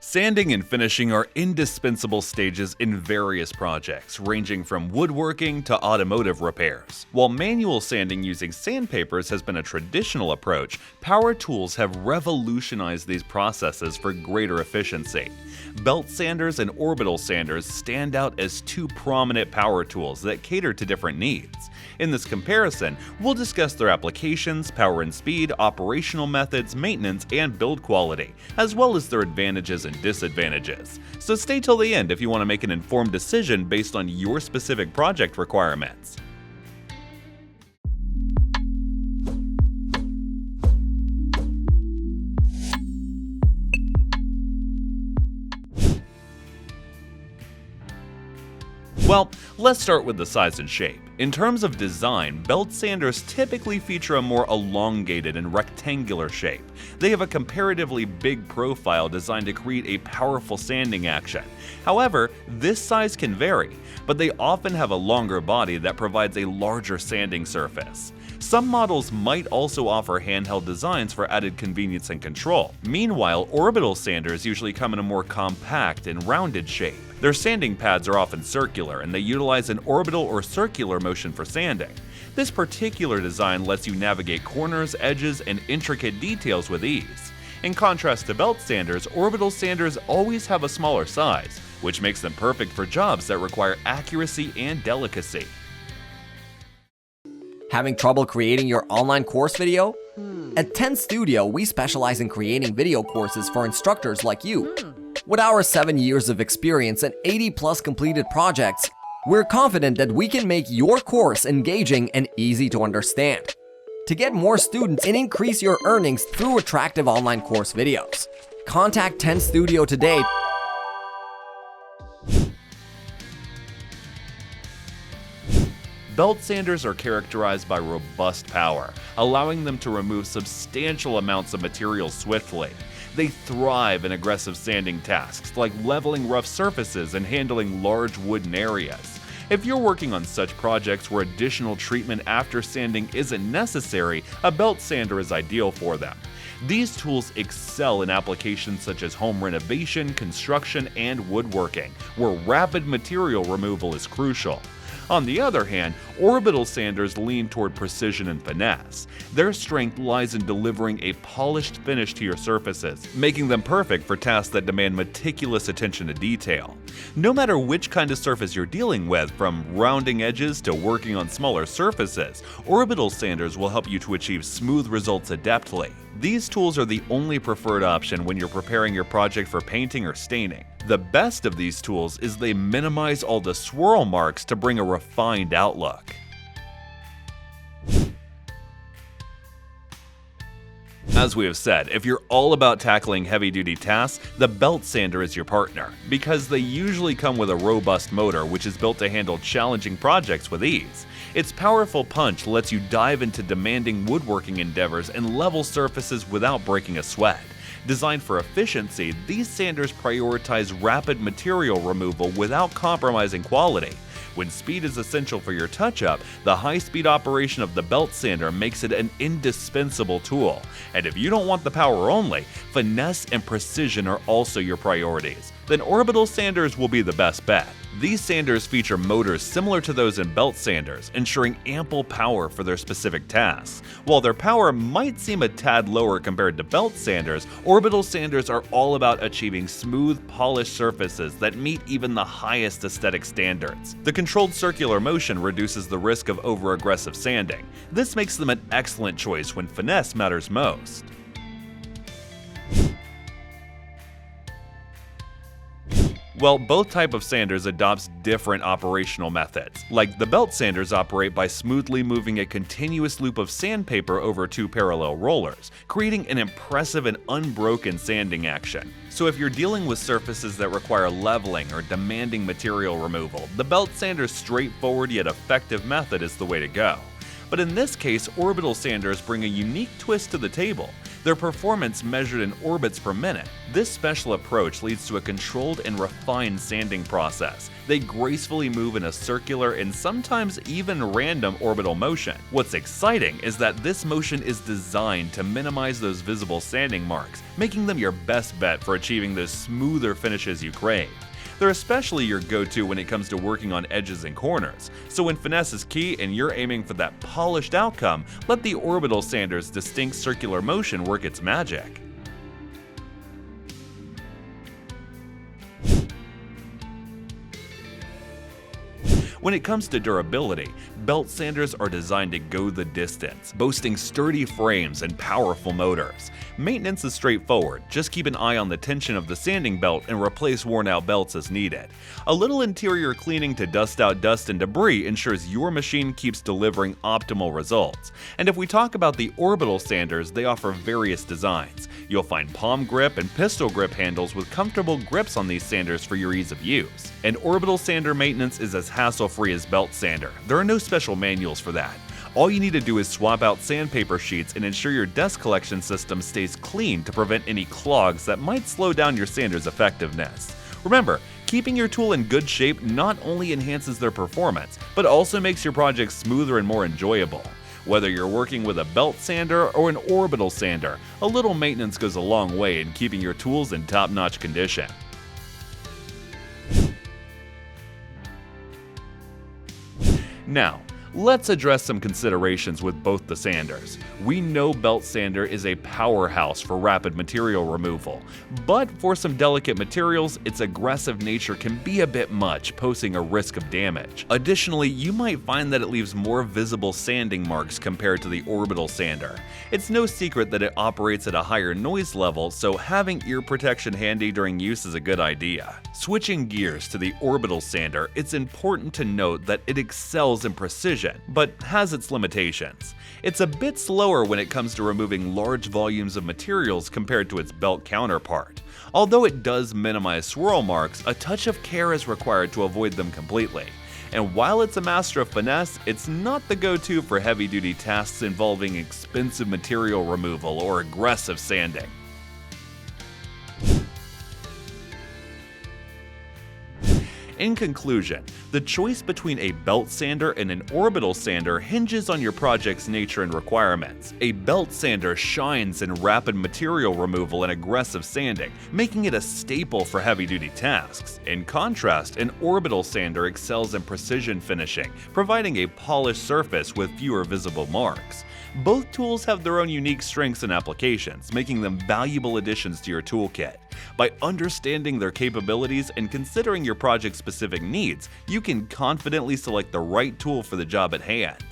Sanding and finishing are indispensable stages in various projects, ranging from woodworking to automotive repairs. While manual sanding using sandpapers has been a traditional approach, power tools have revolutionized these processes for greater efficiency. Belt sanders and orbital sanders stand out as two prominent power tools that cater to different needs. In this comparison, we'll discuss their applications, power and speed, operational methods, maintenance, and build quality, as well as their advantages and disadvantages. So stay till the end if you want to make an informed decision based on your specific project requirements. Well, let's start with the size and shape. In terms of design, belt sanders typically feature a more elongated and rectangular shape. They have a comparatively big profile designed to create a powerful sanding action. However, this size can vary, but they often have a longer body that provides a larger sanding surface. Some models might also offer handheld designs for added convenience and control. Meanwhile, orbital sanders usually come in a more compact and rounded shape. Their sanding pads are often circular, and they utilize an orbital or circular motion for sanding. This particular design lets you navigate corners, edges, and intricate details with ease. In contrast to belt sanders, orbital sanders always have a smaller size, which makes them perfect for jobs that require accuracy and delicacy. Having trouble creating your online course video? At 10 Studio, we specialize in creating video courses for instructors like you. With our 7 years of experience and 80+ completed projects, we're confident that we can make your course engaging and easy to understand. To get more students and increase your earnings through attractive online course videos, contact 10 Studio today. Belt sanders are characterized by robust power, allowing them to remove substantial amounts of material swiftly. They thrive in aggressive sanding tasks like leveling rough surfaces and handling large wooden areas. If you're working on such projects where additional treatment after sanding isn't necessary, a belt sander is ideal for them. These tools excel in applications such as home renovation, construction, and woodworking, where rapid material removal is crucial. On the other hand, orbital sanders lean toward precision and finesse. Their strength lies in delivering a polished finish to your surfaces, making them perfect for tasks that demand meticulous attention to detail. No matter which kind of surface you're dealing with, from rounding edges to working on smaller surfaces, orbital sanders will help you to achieve smooth results adeptly. These tools are the only preferred option when you're preparing your project for painting or staining. The best of these tools is they minimize all the swirl marks to bring a refined outlook. As we have said, if you're all about tackling heavy-duty tasks, the belt sander is your partner, because they usually come with a robust motor which is built to handle challenging projects with ease. Its powerful punch lets you dive into demanding woodworking endeavors and level surfaces without breaking a sweat. Designed for efficiency, these sanders prioritize rapid material removal without compromising quality. When speed is essential for your touch-up, the high-speed operation of the belt sander makes it an indispensable tool. And if you don't want the power only, finesse and precision are also your priorities. Then orbital sanders will be the best bet. These sanders feature motors similar to those in belt sanders, ensuring ample power for their specific tasks. While their power might seem a tad lower compared to belt sanders, orbital sanders are all about achieving smooth, polished surfaces that meet even the highest aesthetic standards. The controlled circular motion reduces the risk of over-aggressive sanding. This makes them an excellent choice when finesse matters most. Well, both types of sanders adopts different operational methods. Like the belt sanders operate by smoothly moving a continuous loop of sandpaper over two parallel rollers, creating an impressive and unbroken sanding action. So if you're dealing with surfaces that require leveling or demanding material removal, the belt sander's straightforward yet effective method is the way to go. But in this case, orbital sanders bring a unique twist to the table. their performance measured in orbits per minute. This special approach leads to a controlled and refined sanding process. They gracefully move in a circular and sometimes even random orbital motion. What's exciting is that this motion is designed to minimize those visible sanding marks, making them your best bet for achieving those smoother finishes you crave. They're especially your go-to when it comes to working on edges and corners, so when finesse is key and you're aiming for that polished outcome, let the Orbital sander's distinct circular motion work its magic. When it comes to durability, belt sanders are designed to go the distance, boasting sturdy frames and powerful motors. Maintenance is straightforward, just keep an eye on the tension of the sanding belt and replace worn-out belts as needed. A little interior cleaning to dust out dust and debris ensures your machine keeps delivering optimal results. And if we talk about the Orbital sanders, they offer various designs. You'll find palm grip and pistol grip handles with comfortable grips on these sanders for your ease of use. And Orbital sander maintenance is as hassle-free as belt sander. There are no special manuals for that. All you need to do is swap out sandpaper sheets and ensure your dust collection system stays clean to prevent any clogs that might slow down your sander's effectiveness. Remember, keeping your tool in good shape not only enhances their performance, but also makes your project smoother and more enjoyable. Whether you're working with a belt sander or an Orbital sander, a little maintenance goes a long way in keeping your tools in top-notch condition. Now, let's address some considerations with both the sanders. We know belt sander is a powerhouse for rapid material removal, but for some delicate materials, its aggressive nature can be a bit much, posing a risk of damage. Additionally, you might find that it leaves more visible sanding marks compared to the Orbital sander. It's no secret that it operates at a higher noise level, so having ear protection handy during use is a good idea. Switching gears to the Orbital sander, it's important to note that it excels in precision, but has its limitations. It's a bit slower when it comes to removing large volumes of materials compared to its belt counterpart. Although it does minimize swirl marks, a touch of care is required to avoid them completely. And while it's a master of finesse, it's not the go-to for heavy-duty tasks involving expensive material removal or aggressive sanding. In conclusion, the choice between a belt sander and an Orbital sander hinges on your project's nature and requirements. A belt sander shines in rapid material removal and aggressive sanding, making it a staple for heavy-duty tasks. In contrast, an Orbital sander excels in precision finishing, providing a polished surface with fewer visible marks. Both tools have their own unique strengths and applications, making them valuable additions to your toolkit. By understanding their capabilities and considering your project's specific needs, you can confidently select the right tool for the job at hand.